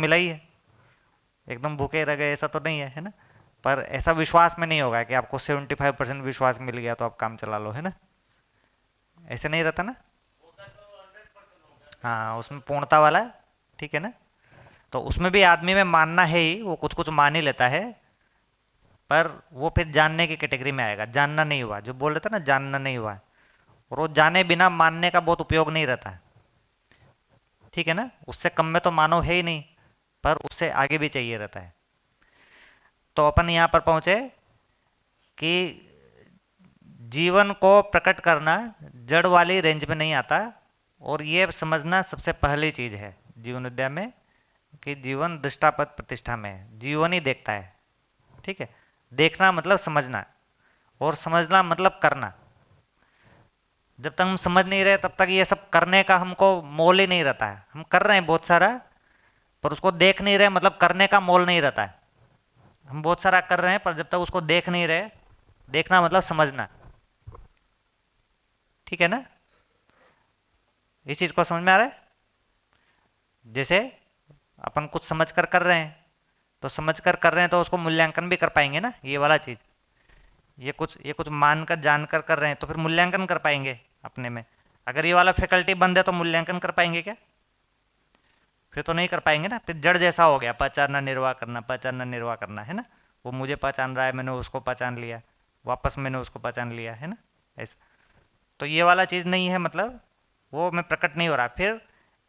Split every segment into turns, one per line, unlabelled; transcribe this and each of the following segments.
मिला ही है, एकदम भूखे रह गए ऐसा तो नहीं है, है ना। पर ऐसा विश्वास में नहीं होगा कि आपको 75% विश्वास मिल गया तो आप काम चला लो, है ना। ऐसे नहीं रहता ना। हाँ, उसमें पूर्णता वाला है, ठीक है ना। तो उसमें भी आदमी में मानना है ही, वो कुछ कुछ मान ही लेता है। पर वो फिर जानने की कैटेगरी में आएगा, जानना नहीं हुआ, जो बोल रहे थे ना जानना नहीं हुआ। और वो जाने बिना मानने का बहुत उपयोग नहीं रहता है, ठीक है ना। उससे कम में तो मानव है ही नहीं, पर उससे आगे भी चाहिए रहता है। तो अपन यहाँ पर पहुंचे कि जीवन को प्रकट करना जड़ वाली रेंज में नहीं आता। और ये समझना सबसे पहली चीज है जीवन विद्या में, कि जीवन दृष्टापद प्रतिष्ठा में है, जीवन ही देखता है, ठीक है। देखना मतलब समझना, और समझना मतलब करना। जब तक हम समझ नहीं रहे तब तक ये सब करने का हमको मोल ही नहीं रहता है। हम कर रहे हैं बहुत सारा, पर उसको देख नहीं रहे, मतलब करने का मोल नहीं रहता है। हम बहुत सारा कर रहे हैं पर जब तक उसको देख नहीं रहे, देखना मतलब समझना, ठीक है ना। इस चीज को समझ में आ रहा है। जैसे अपन कुछ समझ कर रहे हैं, तो समझ कर रहे हैं तो उसको मूल्यांकन भी कर पाएंगे ना, ये वाला चीज। ये कुछ मानकर जानकर कर रहे हैं तो फिर मूल्यांकन कर पाएंगे अपने में। अगर ये वाला फैकल्टी बंद है तो मूल्यांकन कर पाएंगे क्या? फिर तो नहीं कर पाएंगे ना। फिर जड़ जैसा हो गया, पहचानना निर्वाह करना, पहचानना निर्वाह करना, है ना। वो मुझे पहचान रहा है, मैंने उसको पहचान लिया, वापस मैंने उसको पहचान लिया, है ना। ऐसा तो ये वाला चीज़ नहीं है, मतलब वो मैं प्रकट नहीं हो रहा। फिर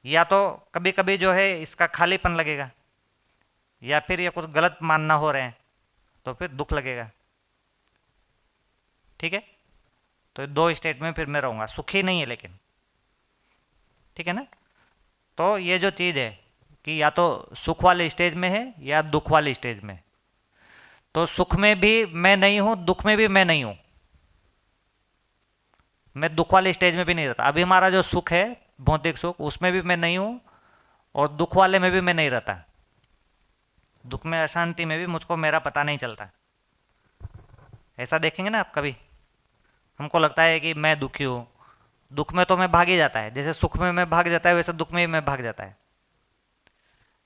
या तो कभी कभी जो है इसका खालीपन लगेगा, या फिर ये कुछ गलत मानना हो रहे हैं तो फिर दुख लगेगा, ठीक है। तो दो स्टेट में फिर मैं रहूँगा, सुखी नहीं है लेकिन, ठीक है ना। तो ये जो चीज़ है कि या तो सुख वाले स्टेज में है या दुख वाले स्टेज में। तो सुख में भी मैं नहीं हूं, दुख में भी मैं नहीं हूं। मैं दुख वाले स्टेज में भी नहीं रहता। अभी हमारा जो सुख है, भौतिक सुख, उसमें भी मैं नहीं हूं, और दुख वाले में भी मैं नहीं रहता। दुख में, अशांति में भी मुझको मेरा पता नहीं चलता। ऐसा देखेंगे ना आप कभी, हमको लगता है कि मैं दुखी हूं। दुख में तो मैं भाग ही जाता है, जैसे सुख में मैं भाग जाता है वैसे दुख में भी मैं भाग जाता है।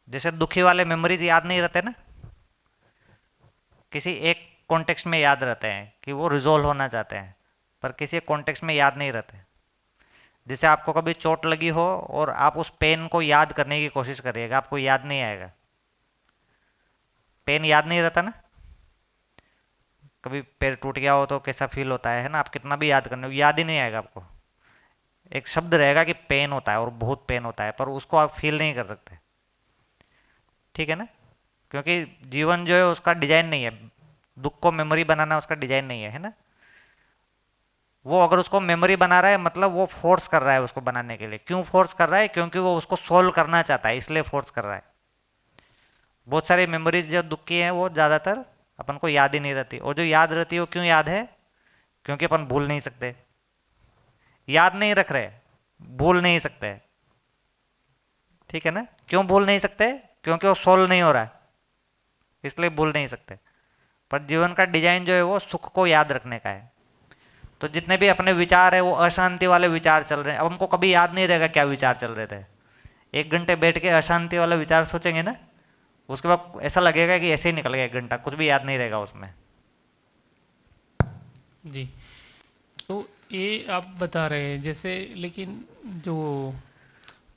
जैसे दुखी वाले मेमोरीज याद नहीं रहते ना, किसी एक कॉन्टेक्स्ट में याद रहते हैं कि वो रिजोल्व होना चाहते हैं, पर किसी कॉन्टेक्स्ट में याद नहीं रहते। जैसे आपको कभी चोट लगी हो और आप उस पेन को याद करने की कोशिश करिएगा, आपको याद नहीं आएगा। पेन याद नहीं रहता ना। कभी पैर टूट गया हो तो कैसा फील होता है ना, आप कितना भी याद करने, याद ही नहीं आएगा आपको। एक शब्द रहेगा कि पेन होता है और बहुत पेन होता है, पर उसको आप फील नहीं कर सकते, ठीक है ना। क्योंकि जीवन जो है उसका डिजाइन नहीं है, दुख को मेमोरी बनाना उसका डिजाइन नहीं है ना। वो अगर उसको मेमोरी बना रहा है मतलब वो फोर्स कर रहा है उसको बनाने के लिए। क्यों फोर्स कर रहा है? क्योंकि वो उसको सोल्व करना चाहता है, इसलिए फोर्स कर रहा है। बहुत सारी मेमोरीज जो दुख की हैं वो ज़्यादातर अपन को याद ही नहीं रहती, और जो याद रहती है वो क्यों याद है? क्योंकि अपन भूल नहीं सकते। याद नहीं रख रहे, भूल नहीं सकते, ठीक है ना। क्यों भूल नहीं सकते? क्योंकि वो सोल्व नहीं हो रहा है, इसलिए भूल नहीं सकते। पर जीवन का डिजाइन जो है वो सुख को याद रखने का है। तो जितने भी अपने विचार है वो अशांति वाले विचार चल रहे हैं, अब हमको कभी याद नहीं रहेगा क्या विचार चल रहे थे। 1 घंटे बैठ के अशांति वाला विचार सोचेंगे ना, उसके बाद ऐसा लगेगा कि ऐसे ही निकल गया 1 घंटा, कुछ भी याद नहीं रहेगा उसमें।
जी। तो ये आप बता रहे हैं जैसे, लेकिन जो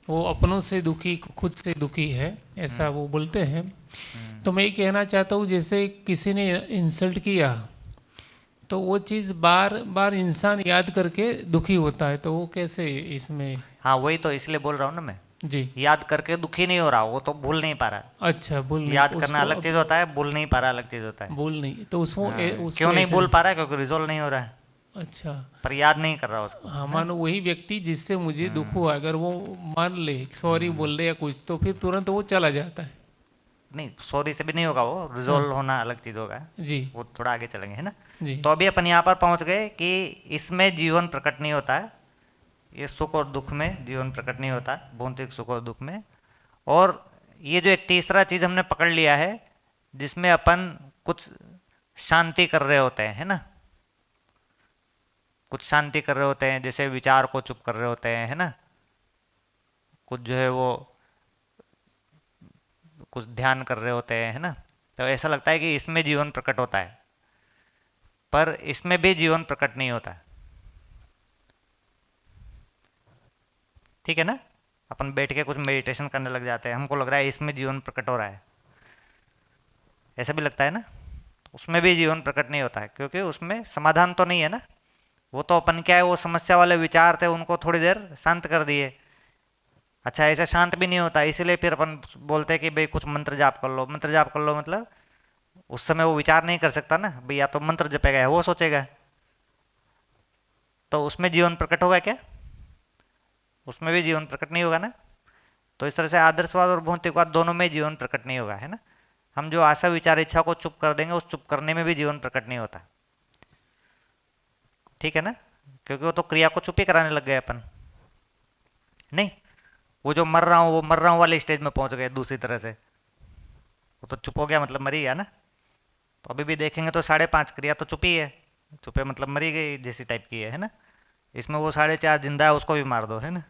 वो अपनों से दुखी, खुद से दुखी है, ऐसा
हम्म।
वो बोलते हैं।
हम्म।
तो मैं ये कहना चाहता हूँ, जैसे किसी ने इंसल्ट किया तो वो चीज़ बार बार इंसान याद करके दुखी होता है, तो वो कैसे इसमें?
हाँ, वही तो इसलिए बोल रहा हूँ ना मैं।
जी।
याद करके दुखी नहीं हो रहा, वो तो भूल नहीं पा रहा।
अच्छा, भूल नहीं
याद करना
उसको
अलग
अब।
चीज़ होता है, भूल नहीं पा रहा अलग चीज़ होता है।
भूल नहीं तो उसको
क्यों
उसको
नहीं
ऐसे।
भूल पा रहा है? क्योंकि रिजोल्व नहीं हो रहा है,
अच्छा।
पर याद नहीं कर रहा उसको,
हाँ,
है ना।
मानो वही व्यक्ति जिससे मुझे दुख
हम्म।
हुआ, अगर वो मान ले, सॉरी
हम्म।
बोल ले या कुछ, तो फिर तुरंत वो चला जाता है।
नहीं, सॉरी से भी नहीं होगा, वो
हाँ।
रिजोल्व होना अलग चीज़ होगा।
जी।
वो थोड़ा आगे चलेंगे, है ना।
जी।
तो अभी अपन यहाँ पर पहुँच गए कि इसमें जीवन प्रकट नहीं होता है। ये सुख और दुख में जीवन प्रकट नहीं होता, भौतिक सुख और दुख में। और ये जो एक तीसरा चीज़ हमने पकड़ लिया है, जिसमें अपन कुछ शांति कर रहे होते हैं, है ना। कुछ शांति कर रहे होते हैं, जैसे विचार को चुप कर रहे होते हैं, है ना। कुछ जो है वो कुछ ध्यान कर रहे होते हैं, है ना, तो ऐसा लगता है कि इसमें जीवन प्रकट होता है, पर इसमें भी जीवन प्रकट नहीं होता है। ठीक है ना, अपन बैठ के कुछ मेडिटेशन करने लग जाते हैं, हमको लग रहा है इसमें जीवन प्रकट हो रहा है, ऐसा भी लगता है ना, उसमें भी जीवन प्रकट नहीं होता है, क्योंकि उसमें समाधान तो नहीं है ना। वो तो अपन क्या है, वो समस्या वाले विचार थे, उनको थोड़ी देर शांत कर दिए। अच्छा, ऐसे शांत भी नहीं होता, इसीलिए फिर अपन बोलते हैं कि भाई कुछ मंत्र जाप कर लो। मंत्र जाप कर लो मतलब उस समय वो विचार नहीं कर सकता ना भाई, या तो मंत्र जपेगा वो सोचेगा, तो उसमें जीवन प्रकट होगा क्या? उसमें भी जीवन प्रकट नहीं होगा ना। तो इस तरह से आदर्शवाद और भौतिकवाद दोनों में जीवन प्रकट नहीं होगा, है ना। हम जो आशा विचार इच्छा को चुप कर देंगे, उस चुप करने में भी जीवन प्रकट नहीं होता। ठीक है ना, क्योंकि वो तो क्रिया को चुप ही कराने लग गए अपन। नहीं, वो जो मर रहा हूँ वो मर रहा हूँ वाले स्टेज में पहुंच गए दूसरी तरह से, वो तो चुप हो गया मतलब मर ही गया ना। तो अभी भी देखेंगे तो 5.5 क्रिया तो चुप ही है, चुपे मतलब मरी गई जैसी टाइप की है ना। इसमें वो 4.5 जिंदा है, उसको भी मार दो, है ना।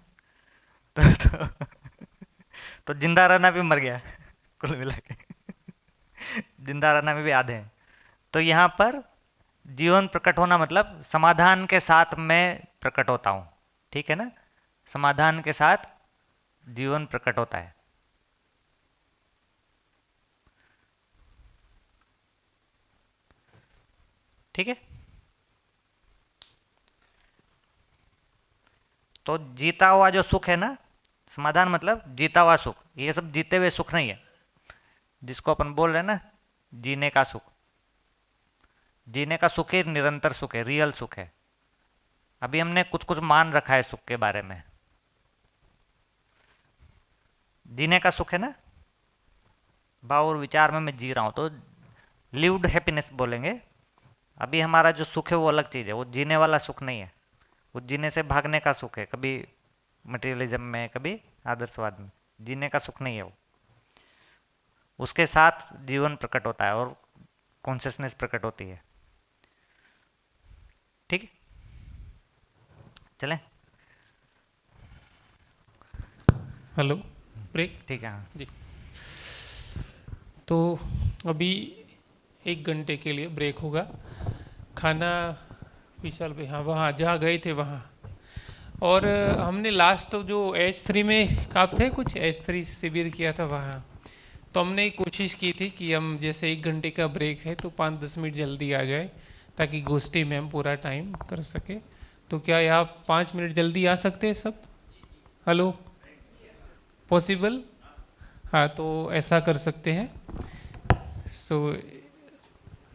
तो जिंदा रहना भी मर गया कुल मिला के। जिंदा रहना में भी आधे हैं। तो यहाँ पर जीवन प्रकट होना मतलब समाधान के साथ मैं प्रकट होता हूँ। ठीक है ना, समाधान के साथ जीवन प्रकट होता है। ठीक है, तो जीता हुआ जो सुख है ना, समाधान मतलब जीता हुआ सुख, ये सब जीते हुए सुख नहीं है, जिसको अपन बोल रहे हैं ना जीने का सुख। जीने का सुख ही निरंतर सुख है, रियल सुख है। अभी हमने कुछ कुछ मान रखा है सुख के बारे में। जीने का सुख है ना, भाव और विचार में मैं जी रहा हूं, तो लिव्ड हैप्पीनेस बोलेंगे। अभी हमारा जो सुख है वो अलग चीज़ है, वो जीने वाला सुख नहीं है, वो जीने से भागने का सुख है, कभी मटेरियलिज्म में कभी आदर्शवाद में। जीने का सुख नहीं है वो, उसके साथ जीवन प्रकट होता है और कॉन्शियसनेस प्रकट होती है। ठीक है, चलें।
Hello, break.
ठीक है, हाँ।
जी, तो अभी 1 घंटे के लिए ब्रेक होगा। खाना विशाल भाई, हाँ वहाँ जहाँ गए थे वहाँ। और हमने लास्ट जो H3 में आप थे, कुछ H3 शिविर किया था वहाँ। तो हमने कोशिश की थी कि हम जैसे 1 घंटे का ब्रेक है तो 5-10 मिनट जल्दी आ जाए, ताकि गोष्ठी में हम पूरा टाइम कर सके। तो क्या आप 5 मिनट जल्दी आ सकते हैं सब? Hello, possible? हाँ, तो ऐसा कर सकते हैं। सो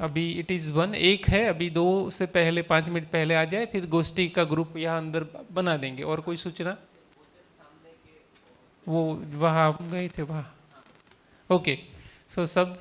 अभी इट इज़ 1, एक है, अभी 2 से पहले 5 मिनट पहले आ जाए, फिर गोष्ठी का ग्रुप यहाँ अंदर बना देंगे। और कोई सूचना? वो वहाँ गए थे वहाँ। ओके, सो सब